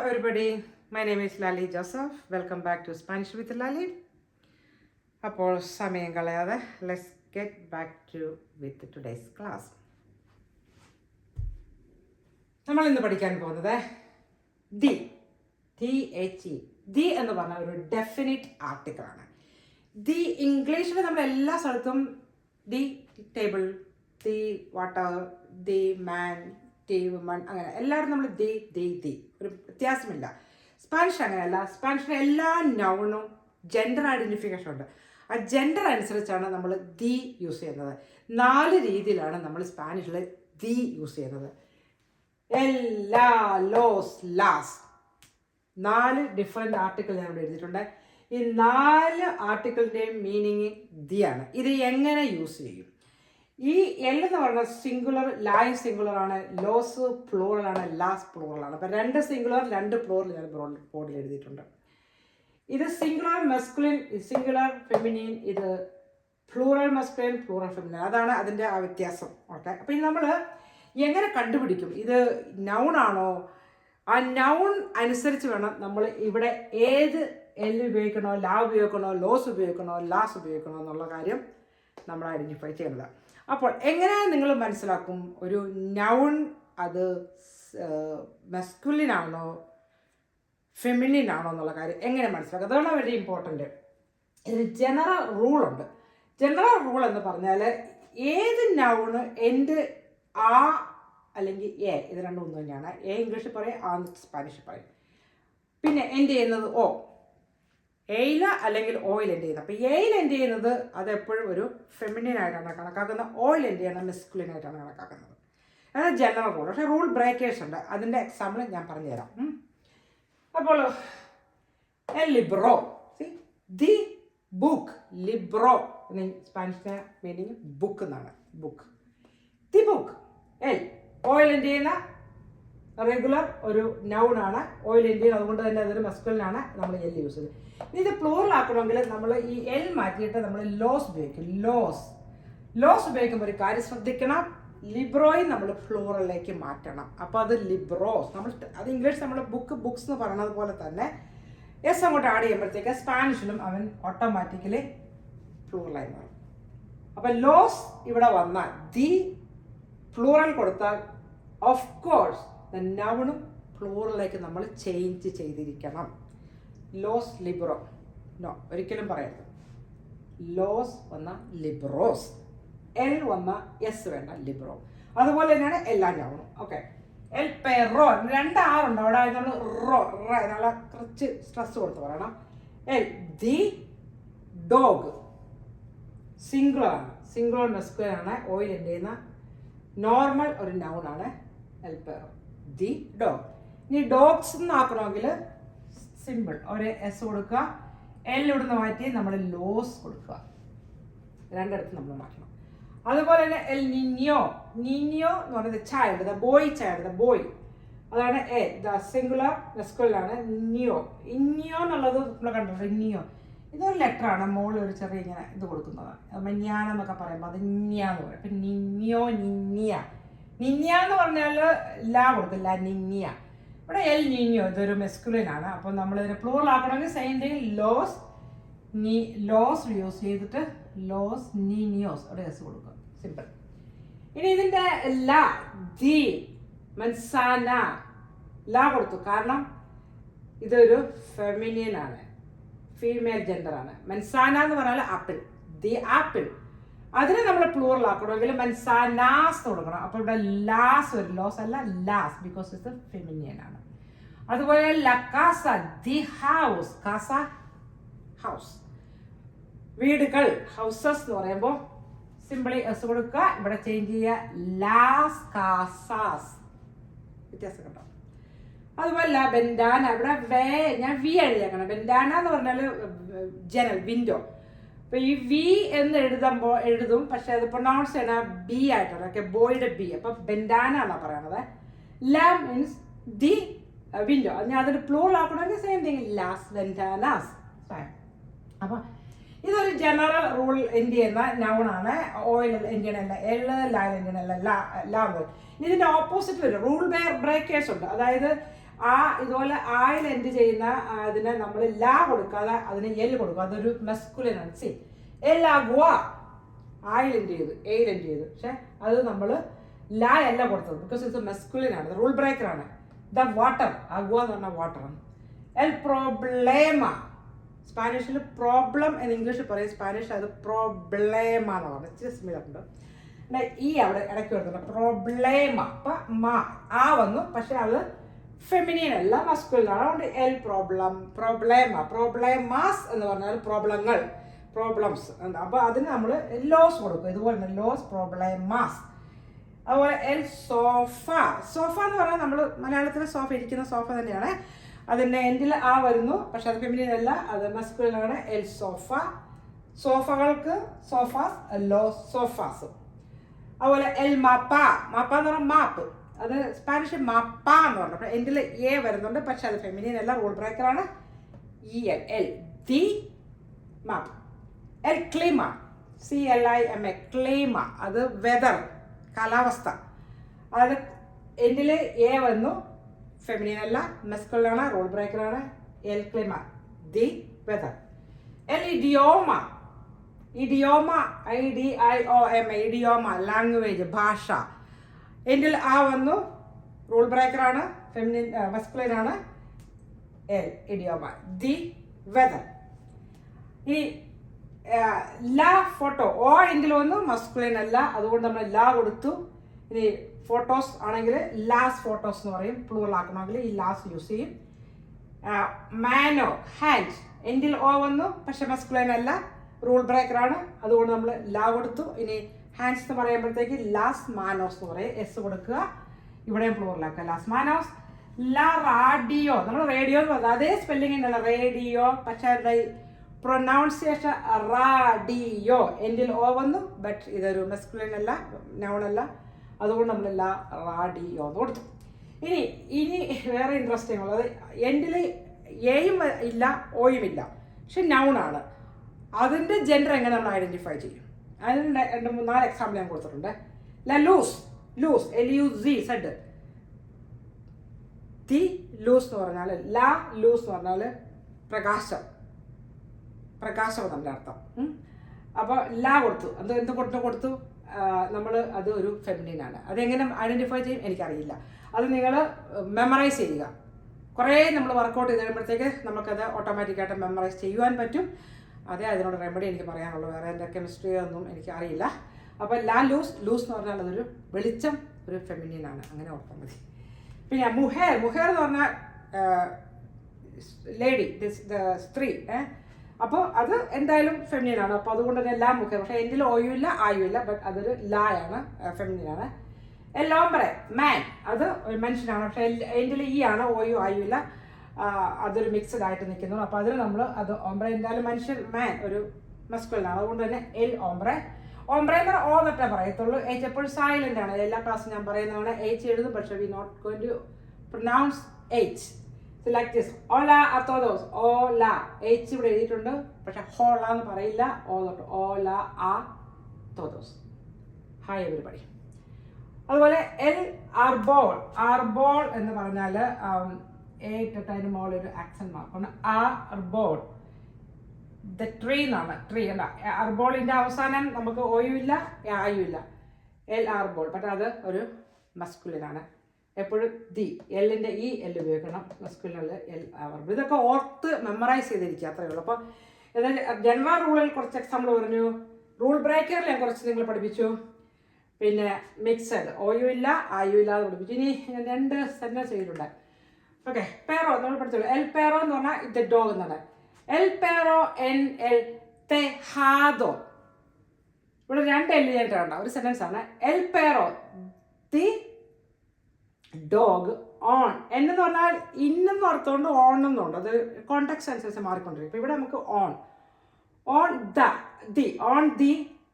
everybody, my name is Lali Joseph. Welcome back to Spanish with Lali. അപ്പോൾ സമയം കളയാതെ let's get back to with today's class. നമ്മൾ ഇന്ന് പഠിക്കാൻ പോകുന്നത് the the എന്ന് പറഞ്ഞ ഒരു ഡെഫിനിറ്റ് ആർട്ടിക്കിൾ ആണ്. the ഇംഗ്ലീഷിൽ നമ്മൾ എല്ലാ സ്ഥലത്തും the table, the water, the man, the woman, അങ്ങനെ എല്ലാവരും നമ്മൾ the ഒരു വ്യത്യാസമില്ല. സ്പാനിഷ് അങ്ങനെയല്ല. സ്പാനിഷിന് എല്ലാ നൗണും ജെൻഡർ ഐഡൻറ്റിഫിക്കേഷൻ ഉണ്ട്. ആ ജെൻഡർ അനുസരിച്ചാണ് നമ്മൾ ദി യൂസ് ചെയ്യുന്നത്. 4 രീതിയിലാണ് നമ്മൾ സ്പാനിഷിൽ ദി യൂസ് ചെയ്യുന്നത്. എല്ലാ, ലോസ്, ലാസ്, 4 ഡിഫറെൻ്റ് ആർട്ടിക്കിൾ ഞാൻ ഇവിടെ എഴുതിയിട്ടുണ്ട്. ഈ 4 ആർട്ടിക്കിളിൻ്റെയും മീനിങ് ദി ആണ്. ഇത് എങ്ങനെ യൂസ് ചെയ്യും? ഈ എൽ എന്ന് പറയുന്നത് സിംഗുലർ, ലൈൻ സിംഗുലർ ആണ്, ലോസ് പ്ലൂറൽ ആണ്, ലാസ് പ്ലൂറൽ ആണ്. അപ്പം 2 സിംഗുലർ 2 പ്ലൂറൽ ഞാൻ ബോർഡിൽ എഴുതിയിട്ടുണ്ട്. ഇത് സിംഗുലർ മെസ്കുലിൻ, സിംഗുലർ ഫെമിനിൻ, ഇത് പ്ലൂറൽ മെസ്കുലിൻ, പ്ലൂറൽ ഫെമിനിൻ. അതാണ് അതിൻ്റെ ആ വ്യത്യാസം. ഓക്കെ, അപ്പം ഇനി നമ്മൾ എങ്ങനെ കണ്ടുപിടിക്കും ഇത് നൗൺ ആണോ? ആ നൗൺ അനുസരിച്ച് വേണം നമ്മൾ ഇവിടെ ഏത് എൽ ഉപയോഗിക്കണോ, ലാ ഉപയോഗിക്കണോ, ലോസ് ഉപയോഗിക്കണോ, ലാസ് ഉപയോഗിക്കണോ എന്നുള്ള കാര്യം നമ്മൾ ഐഡൻറ്റിഫൈ ചെയ്യുന്നത്. അപ്പോൾ എങ്ങനെ നിങ്ങൾ മനസ്സിലാക്കും ഒരു നൗൺ അത് മെസ്കുലിൻ ആണോ ഫെമിനിൻ ആണോ എന്നുള്ള കാര്യം എങ്ങനെ മനസ്സിലാക്കുക? അതാണ് വെരി ഇമ്പോർട്ടൻറ്റ്. ഇതിന് ജനറൽ റൂളുണ്ട്. ജനറൽ റൂൾ എന്ന് പറഞ്ഞാൽ ഏത് നൗണ് എൻ്റെ ആ അല്ലെങ്കിൽ എ, ഇത് രണ്ടും ഒന്ന് തന്നെയാണ്. എ ഇംഗ്ലീഷിൽ പറയും, ആ സ്പാനിഷിൽ പറയും. പിന്നെ എൻ്റെ ചെയ്യുന്നത് ഓ, എയിൽ അല്ലെങ്കിൽ ഓയിൽ എൻ്റെ ചെയ്യുന്നത്. അപ്പോൾ എയിൽ എൻ്റെ ചെയ്യുന്നത് അതെപ്പോഴും ഒരു ഫെമിനിനായിട്ടാണ് കണക്കാക്കുന്നത്, ഓയിൽ എൻ്റെ ചെയ്യുന്നത് മെസ്കുലിനായിട്ടാണ് കണക്കാക്കുന്നത്. അതാണ് ജനറൽ റൂൾ. പക്ഷേ റൂൾ ബ്രേക്കേഴ്സ് ഉണ്ട്. അതിൻ്റെ എക്സാമ്പിൾ ഞാൻ പറഞ്ഞുതരാം. അപ്പോൾ ലിബ്രോ, ദി ബുക്ക്, ലിബ്രോ എന്ന് സ്പാനിഷിൻ്റെ മീനിങ് ബുക്ക് എന്നാണ്. Book, the book. L oil എൻ്റെ ചെയ്യുന്ന റെഗുലർ ഒരു നൗണാണ്, ഓയിൽ എൻ്റെ ചെയ്യുന്നത്. അതുകൊണ്ട് തന്നെ അതൊരു മസ്കുലിനാണ് നമ്മൾ എൽ യൂസ് ചെയ്തത്. ഇത് പ്ലൂറൽ ആക്കണമെങ്കിൽ നമ്മൾ ഈ എൽ മാറ്റിയിട്ട് നമ്മൾ ലോസ് ഉപയോഗിക്കും. ലോസ് ഉപയോഗിക്കുമ്പോൾ ഒരു കാര്യം ശ്രദ്ധിക്കണം, ലിബ്രോയും നമ്മൾ പ്ലൂറലിലേക്ക് മാറ്റണം. അപ്പോൾ അത് ലിബ്രോസ്. നമ്മൾ അത് ഇംഗ്ലീഷ് നമ്മൾ ബുക്സ് എന്ന് പറയുന്നത് പോലെ തന്നെ എസ് അങ്ങോട്ട് ആഡ് ചെയ്യുമ്പോഴത്തേക്ക് സ്പാനിഷിലും അവൻ ഓട്ടോമാറ്റിക്കലി പ്ലൂറലായി മാറും. അപ്പം ലോസ് ഇവിടെ വന്നാൽ ദി പ്ലൂറൽ കൊടുത്താൽ ഓഫ് കോഴ്സ് നൗണും പ്ലൂറലിലേക്ക് നമ്മൾ ചേഞ്ച് ചെയ്തിരിക്കണം. ലോസ് ലിബ്രോ, നോ, ഒരിക്കലും പറയരുത്. ലോസ് വന്ന ലിബ്രോസ്, എൽ വന്ന എസ് വേണ്ട, ലിബ്രോ. അതുപോലെ തന്നെയാണ് എല്ലാ നൗണും. ഓക്കെ, എൽ പെറോ, 2 ആറുണ്ട് അവിടെ, നമ്മൾ റോ നല്ല കുറച്ച് സ്ട്രെസ് കൊടുത്ത് പറയണം. എൽ ദി ഡോഗ്, സിംഗുലർ ആണ്, സിംഗുലർ മെസ്കുലിൻ ആണ്, ഓയിൽ എൻ്റെ ചെയ്യുന്ന നോർമൽ ഒരു നൗണാണ് എൽ പെറോ, ദി ഡോഗ്. ഇനി ഡോഗ്സ് എന്നാക്കണമെങ്കിൽ സിമ്പിൾ, ഒരു എസ് കൊടുക്കുക, എൽ ഇവിടുന്ന് മാറ്റി നമ്മൾ ലോസ് കൊടുക്കുക, 2 നമ്മൾ മാറ്റണം. അതുപോലെ തന്നെ എൽ നിഞ്ഞോ, നിഞ്ഞോ എന്ന് പറയുന്നത് ചൈൽഡ്, ദ ബോയ്, അതാണ് എ, ദ സിംഗുലർ മെസ്കുലിനാണ്. നിയോ, ഇന്നിയോ എന്നുള്ളത് നമ്മൾ കണ്ടിട്ടുണ്ട്. ഇന്നിയോ ഇതൊരു ലെറ്ററാണ്, മോളിൽ ഒരു ചെറിയ ഇങ്ങനെ ഇത് കൊടുക്കുന്നതാണ്. മഞ്ഞാനെന്നൊക്കെ പറയുമ്പോൾ അത് നിഞ്ഞാന്ന് പറയും. അപ്പം നിഞ്ഞോ, നിഞ്ഞ എന്ന് പറഞ്ഞാൽ ലാ കൊടുക്കില്ല, നിഞ്ഞ. ഇവിടെ എൽ നിഞ്ഞോ ഇതൊരു മെസ്കുലിനാണ്. അപ്പം നമ്മളിതിനെ പ്ലൂറൽ ആക്കണമെങ്കിൽ സെയിം തിങ്, ലോസ് യൂസ് ചെയ്തിട്ട് ലോസ് നിനിയോസ് അവിടെ എസ് കൊടുക്കുക, സിമ്പിൾ. ഇനി ഇതിൻ്റെ ലാ, ദി മൻസാന, ലാ കൊടുത്തു, കാരണം ഇതൊരു ഫെമിനിയൻ ആണ്, ഫീമെയിൽ ജെൻഡറാണ്. മൻസാന എന്ന് പറഞ്ഞാൽ ആപ്പിൾ, ദി ആപ്പിൾ. അതിനെ നമ്മൾ പ്ലൂറൽ ആക്കണമെങ്കിൽ മൻസാനാസ് കൊടുക്കണം. അപ്പോൾ ഇവിടെ ലാസ് ഒരു ലോസ് അല്ല, ലാസ്, ബിക്കോസ് ഇത് ഫെമിനിയൻ ആണ്. അതുപോലെ ല കാസ, ദി ഹൗസ്, കാസ ഹൗസ്, വീടുകൾ, ഹൗസസ് എന്ന് പറയുമ്പോൾ സിമ്പിളി എസ് കൊടുക്കുക, ഇവിടെ ചേഞ്ച് ചെയ്യുക, ലാസ് കാസാസ്, വ്യത്യാസം കേട്ടോ. അതുപോലെ ബെൻഡാന, ഇവിടെ ഞാൻ വി എഴുതിയേക്കണം. ബെൻഡാന എന്ന് പറഞ്ഞാൽ ജനൽ, വിൻഡോ. അപ്പോൾ ഈ വി എന്ന് എഴുതും, പക്ഷെ അത് പ്രൊനൗൺസ് ചെയ്യണ ബി ആയിട്ടാണ്. ഓക്കെ, ബോയുടെ ബി. അപ്പം ബെൻഡാന എന്നാണ് പറയണത്. ലാ മീൻസ് ദി വിൻഡോ. ഞാൻ അതിന് പ്ലൂറൽ ആക്കണമെങ്കിൽ സെയിം തിങ്, ലാസ് വെൻഡാനാസ്. അപ്പം ഇതൊരു ജനറൽ റൂൾ എൻ്റെ ചെയ്യുന്ന നൗണാണ്. ഓയിൽ എൻ്റെ അല്ല, എള്ള് ലാൽ എൻ്റെ അല്ല, ലാ. ഇതിൻ്റെ ഓപ്പോസിറ്റ് വരും, റൂൾ ബ്രേക്കേഴ്സ് ഉണ്ട്. അതായത് ഇതുപോലെ ആയിൽ എൻഡ് ചെയ്യുന്ന അതിനെ നമ്മൾ ലാ കൊടുക്കാതെ അതിന് എൽ കൊടുക്കുക. അതൊരു മസ്കുലിനാണ്. സി എൽ ആഗുവ ആയിൽ എൻഡ് ചെയ്തു, എയിൽ എൻഡ് ചെയ്തു. പക്ഷെ അത് നമ്മൾ ലാ അല്ല കൊടുത്തത്, ബിക്കോസ് ഇത് മസ്കുലിനാണ്, റൂൾ ബ്രേക്കറാണ്. ദ വാട്ടർ, ആഗുവ എന്ന് പറഞ്ഞാൽ വാട്ടറാണ്. എൽ പ്രോബ്ലേമ, സ്പാനിഷിൽ പ്രോബ്ലം എന്ന് ഇംഗ്ലീഷിൽ പറയും, സ്പാനിഷ് അത് പ്രോബ്ലേമ എന്ന് പറഞ്ഞത് ഇച്ചിരി സിമിലറുണ്ട്. ഈ അവിടെ ഇടയ്ക്ക് വരുന്നുണ്ട് പ്രോബ്ലേമ. അപ്പം ആ വന്നു, പക്ഷെ അത് ഫെമിനിയൻ അല്ല, മസ്കുലിനാണ്. അതുകൊണ്ട് എൽ പ്രോബ്ലം, പ്രോബ്ലേമ, പ്രോബ്ലേമാസ് എന്ന് പറഞ്ഞാൽ പ്രോബ്ലങ്ങൾ, പ്രോബ്ലംസ്. അപ്പോൾ അതിന് നമ്മൾ ലോസ് കൊടുക്കും. ഇതുപോലെ തന്നെ ലോസ്, പ്രോബ്ലേമാസ്. അതുപോലെ എൽ സോഫ. സോഫ എന്ന് പറഞ്ഞാൽ നമ്മൾ മലയാളത്തിൽ സോഫ, ഇരിക്കുന്ന സോഫ തന്നെയാണ്. അതിൻ്റെ എൻഡിൽ ആ വരുന്നു, പക്ഷെ അത് ഫെമിനിയൻ അല്ല, അത് മസ്കുലിനാണ്. എൽ സോഫ. സോഫകൾക്ക് സോഫാസ്, ലോ സോഫാസ്. അതുപോലെ എൽ മാപ്പ. മാപ്പ എന്ന് പറഞ്ഞാൽ മാപ്പ്, അത് സ്പാനിഷ് മാപ്പ എന്ന് പറഞ്ഞു. അപ്പോൾ എൻഡിൽ എ വരുന്നുണ്ട്, പക്ഷെ അത് ഫെമിനിയൻ അല്ല, റൂൾ ബ്രേക്കറാണ്. ഇ എൽ, എൽ ദി മാപ്പ്. എൽ ക്ലീമ, CLIMA, ക്ലീമ, അത് വെതർ, കാലാവസ്ഥ. അത് എൻഡിൽ എ വന്നു, ഫെമിനിയൻ അല്ല, മസ്കുലിനാണ്, റൂൾ ബ്രേക്കറാണ്. എൽ ക്ലീമ, ദി വെതർ. എൽ ഇഡിയോമ. ഇഡിയോമ, IDIOMA, ഇഡിയോമ, ലാംഗ്വേജ്, ഭാഷ. എൻഡിൽ ആ വന്നു, റൂൾ ബ്രേക്കറാണ്, ഫെമിനിൻ മസ്കുലിനാണ്. എൽ ഇഡിയോമ, ദി വെതർ. ഈ ലാ ഫോട്ടോ, ഓ എൻഡിൽ വന്നു, മസ്കുലിൻ അല്ല, അതുകൊണ്ട് നമ്മൾ ലാ കൊടുത്തു. ഇനി ഫോട്ടോസ് ആണെങ്കിൽ ലാസ് ഫോട്ടോസ് എന്ന് പറയും, പ്ലൂറൽ ആക്കണമെങ്കിൽ ഈ ലാസ് യൂസ് ചെയ്യും. മാനോ, ഹാൻഡ്, എൻഡിൽ ഓ വന്നു, പക്ഷെ മസ്കുലിൻ അല്ല, റൂൾ ബ്രേക്കറാണ്, അതുകൊണ്ട് നമ്മൾ ലാ കൊടുത്തു. ഇനി ഹാൻഡ്സ് എന്ന് പറയുമ്പോഴത്തേക്ക് ലാസ് മാനോസ് എന്ന് പറയും, എസ് കൊടുക്കുക, ഇവിടെയും പ്ലൂറലാക്കുക, ലാസ് മാനോസ്. ലാ റാഡിയോ, നമ്മൾ റേഡിയോ എന്ന് പറഞ്ഞാൽ അതേ സ്പെല്ലിംഗ് തന്നെയാണ്, റേഡിയോ, പക്ഷേ പ്രൊനൗൺസിയേഷൻ റാഡിയോ, എൻഡിൽ ഓ വന്നു, ബട്ട് ഇതൊരു മസ്കുലിൻ അല്ല, നൗൺ അല്ല, അതുകൊണ്ട് നമ്മൾ ലാ റാഡിയോ എന്ന് കൊടുത്തു. ഇനി വേറെ ഇൻട്രസ്റ്റിംഗ് ഉള്ളത്, എൻഡിൽ എയും ഇല്ല, ഓയും ഇല്ല, പക്ഷെ നൗണാണ്. അതിൻ്റെ ജെൻഡർ എങ്ങനെ നമ്മൾ ഐഡൻറ്റിഫൈ ചെയ്യും? അതിന് 2-3-4 എക്സാമ്പിൾ ഞാൻ കൊടുത്തിട്ടുണ്ട്. ലൂസ്, ലൂസ്, LUZ, ദി ലൂസ് എന്ന് പറഞ്ഞാൽ, ലാ ലൂസ് എന്ന് പറഞ്ഞാൽ പ്രകാശം, പ്രകാശം നമ്മുടെ അർത്ഥം. അപ്പോൾ ലാ കൊടുത്തു, എന്ത് കൊടുത്തു നമ്മൾ, അത് ഒരു ഫെമിനിനാണ്. അതെങ്ങനെ ഐഡൻറ്റിഫൈ ചെയ്യും എനിക്കറിയില്ല. അത് നിങ്ങൾ മെമ്മറൈസ് ചെയ്യുക. കുറേ നമ്മൾ വർക്കൗട്ട് ചെയ്ത് കഴിയുമ്പോഴത്തേക്ക് നമുക്കത് ഓട്ടോമാറ്റിക്കായിട്ട് മെമ്മറൈസ് ചെയ്യുവാൻ പറ്റും. അതേ അതിനോട് റെമഡി എനിക്ക് പറയാനുള്ളൂ, വേറെ എൻ്റെ കെമിസ്ട്രി ഒന്നും എനിക്ക് അറിയില്ല. അപ്പോൾ ലാ ലൂസ്, ലൂസ് എന്ന് പറഞ്ഞാൽ അതൊരു വെളിച്ചം, ഒരു ഫെമിനിനാണ്, അങ്ങനെ ഓർത്താൽ മതി. പിന്നെ മുഹേർ, മുഹേർ എന്ന് പറഞ്ഞാൽ ലേഡി, സ്ത്രീ. അപ്പോൾ അത് എന്തായാലും ഫെമിനിനാണ്, അപ്പോൾ അതുകൊണ്ട് തന്നെ ലാ മുഹേർ. പക്ഷേ എൻ്റെ ഓയും ഇല്ല, ആയും ഇല്ല, ബട്ട് അതൊരു ലായാണ്, ഫെമിനിനാണ്. എൽ ഓംബ്രെ, മാൻ, അത് ഒരു മനുഷ്യനാണ്, പക്ഷേ എൻ്റെ ഈ ആണ്, ഓയും ആയും ഇല്ല, അതൊരു മിക്സഡ് ആയിട്ട് നിൽക്കുന്നു. അപ്പോൾ അതിൽ നമ്മൾ അത് ഓംബ്രെ എന്തായാലും മനുഷ്യൻ, മാൻ ഒരു മസ്കുലിനാണ്, അതുകൊണ്ട് തന്നെ എൽ ഓംബ്രെ. ഓംബ്രെ എന്ന് പറഞ്ഞാൽ ഓ എന്നിട്ടേ പറയത്തുള്ളൂ. H എപ്പോഴും സൈലൻ്റ് ആണ്, എല്ലാ ക്ലാസ്സും ഞാൻ പറയുന്നതാണ്. H എഴുതും, പക്ഷേ we not going to pronounce H. Like this, ഓല a todos, ഓല, H ഇവിടെ എഴുതിയിട്ടുണ്ട്, പക്ഷെ ഹോള എന്ന് പറയില്ല, ഓ തൊട്ട് ഓല a todos, ഹായ് എവരിബഡി. അതുപോലെ എൽ ആർബോൾ, ആർബോൾ എന്ന് പറഞ്ഞാൽ അതിന് മോളിൽ ഒരു ആക്സന്റ് മാർക്കാണ്, ആർബോൾ, ദ ട്രീ എന്നാണ്, ട്രീ അല്ല. ആർബോളിൻ്റെ അവസാനം നമുക്ക് ഓയും ഇല്ല, ആയും ഇല്ല, എൽ ആർബോൾ, പക്ഷെ അത് ഒരു മസ്കുലിനാണ്. എപ്പോഴും ദി, എല്ലിൻ്റെ ഈ എൽ ഉപയോഗിക്കണം, മസ്കുലിനുള്ള എൽ ആർബോൾ. ഇതൊക്കെ ഓർത്ത് മെമ്മറൈസ് ചെയ്തിരിക്കുക, അത്രയേ ഉള്ളൂ. അപ്പോൾ ഏതായാലും ജനറൽ റൂളിൽ കുറച്ച് എക്സാമ്പിൾ പറഞ്ഞു, റൂൾ ബ്രേക്കറിൽ ഞാൻ കുറച്ച് നിങ്ങൾ പഠിപ്പിച്ചു, പിന്നെ മിക്സഡ്, ഓയും ഇല്ല, ആയും ഇല്ലാതെ പഠിപ്പിച്ചു. ഇനി 2 സെൻറ്റൻസ് ചെയ്തിട്ടുണ്ട്. ഓക്കെ, പേറോ നമ്മൾ പഠിച്ചോളൂ. എൽ പേറോ എന്ന് പറഞ്ഞാൽ ഇത് ഡോഗ് എന്നാണ്. എൽ പേറോ എൻ എൽ തെഹാദോ, ഇവിടെ 2 എൽ കഴിഞ്ഞിട്ടുണ്ട്, ഒരു സെൻറ്റൻസ് ആണ്. എൽ പേറോ, ദി ഡോഗ് ഓൺ, എന്ന് പറഞ്ഞാൽ ഇന്നെന്ന് ഓർത്തുകൊണ്ട് ഓൺ എന്നുണ്ട്, അത് കോണ്ടാക്ട്സ് അനുസരിച്ച് മാറിക്കൊണ്ടിരിക്കും. ഇപ്പോൾ ഇവിടെ നമുക്ക് on, on the, on the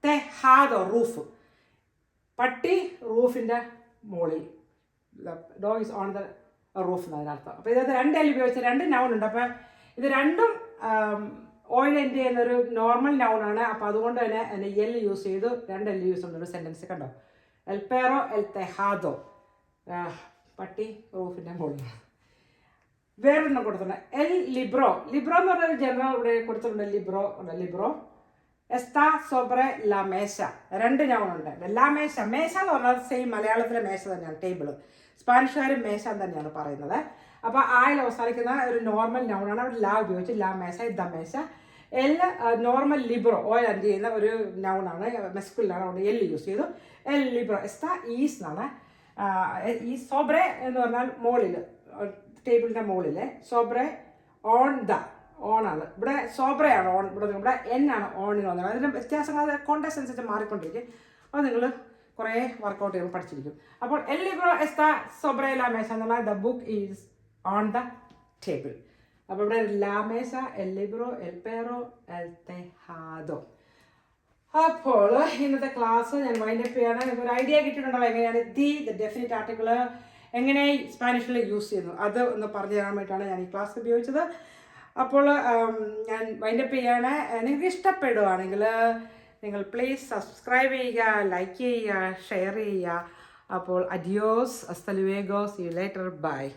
തെഹാദോ, റൂഫ്, പട്ടി റൂഫിൻ്റെ മുകളിൽ, dog is on the roof എന്നതിനർത്ഥം. അപ്പോൾ ഇതിനകത്ത് 2 എൽ ഉപയോഗിച്ച് 2 നൗൺ ഉണ്ട്. അപ്പോൾ ഇത് രണ്ടും ഓയിൽ എൻഡ് ചെയ്യുന്നൊരു നോർമൽ നൗണാണ്. അപ്പോൾ അതുകൊണ്ട് തന്നെ അതിന് എൽ യൂസ് ചെയ്തു, 2 എൽ യൂസ് ഉണ്ട് ഒരു സെൻറ്റൻസ്. കണ്ടോ, എൽ പേറോ എൽ തെഹാദോ, പട്ടി റൂഫിൻ്റെ മുകളിലാണ്. വേറൊരെണ്ണം കൊടുത്തിട്ടുണ്ട് എൽ ലിബ്രോ. ലിബ്രോ എന്ന് പറഞ്ഞൊരു ജനറൽ ഇവിടെ കൊടുത്തിട്ടുണ്ട്. ലിബ്രോ എസ്താ സോബ്രെ ലാ മേശ. 2 നൗണുണ്ട്. ലാ മേശ, മേശ എന്ന് പറഞ്ഞാൽ സെയിം മലയാളത്തിലെ മേശ തന്നെയാണ്, ടേബിൾ. സ്പാനിഷുകാരും മേശ തന്നെയാണ് പറയുന്നത്. അപ്പോൾ ആയിൽ അവസാനിക്കുന്ന ഒരു നോർമൽ നൗണാണ്. അവിടെ ലാ ഉപയോഗിച്ച് ലാ മേശ, ദ മേശ. എൽ നോർമൽ ലിബ്രോ, ഓയിൽ അഞ്ച് ചെയ്യുന്ന ഒരു നൗണാണ്, മെസ്കുലിനാണ്, അവിടെ എൽ യൂസ് ചെയ്തു. എൽ ലിബ്രോ എസ്താ ഈസ് എന്നാണ്. ഈ സോബ്രെ എന്ന് പറഞ്ഞാൽ മുകളിൽ, ടേബിളിൻ്റെ മുകളിൽ. സോബ്രെ ഓൺ ദ, ഓണാണ് ഇവിടെ. സോബ്രയാണ് ഓൺ ഇവിടെ എന്നാണ് ഓണിന് വന്നത്. അതിൻ്റെ വ്യത്യാസങ്ങൾ കോണ്ടക്സ്റ്റ് അനുസരിച്ച് മാറിക്കൊണ്ടിരിക്കും. അത് നിങ്ങൾ കുറേ വർക്കൗട്ട് ചെയ്യുമ്പോൾ പഠിച്ചിരിക്കും. അപ്പോൾ എൽ ലിബ്രോ എസ്താ സോബ്രെ ലാ മേശ എന്ന് പറഞ്ഞാൽ the book is on the table. അപ്പോൾ ഇവിടെ ലാ മേശ, എൽ ലിബ്രോ, എൽ പേറോ, എൽ തെഹാദോ. അപ്പോൾ ഇന്നത്തെ ക്ലാസ് ഞാൻ വൈൻഡപ്പ് ചെയ്യാണ്. നിങ്ങൾക്ക് ഒരു ഐഡിയ കിട്ടിയിട്ടുണ്ടോ എങ്ങനെയാണ് ദ ഡെഫിനിറ്റ് ആർട്ടിക്കിൾ എങ്ങനെ സ്പാനിഷിൽ യൂസ് ചെയ്യുന്നു അത് ഒന്ന് പറഞ്ഞു തരാൻ വേണ്ടിയിട്ടാണ് ഞാൻ ഈ ക്ലാസ് ഉപയോഗിച്ചത്. അപ്പോൾ ഞാൻ വൈൻഡപ്പ് ചെയ്യാണ്. നിങ്ങൾക്ക് ഇഷ്ടപ്പെടുകയാണെങ്കിൽ നിങ്ങൾ പ്ലീസ് സബ്സ്ക്രൈബ് ചെയ്യുക, ലൈക്ക് ചെയ്യുക, ഷെയർ ചെയ്യുക. അപ്പോൾ adios, ഹasta luego, see you later, bye.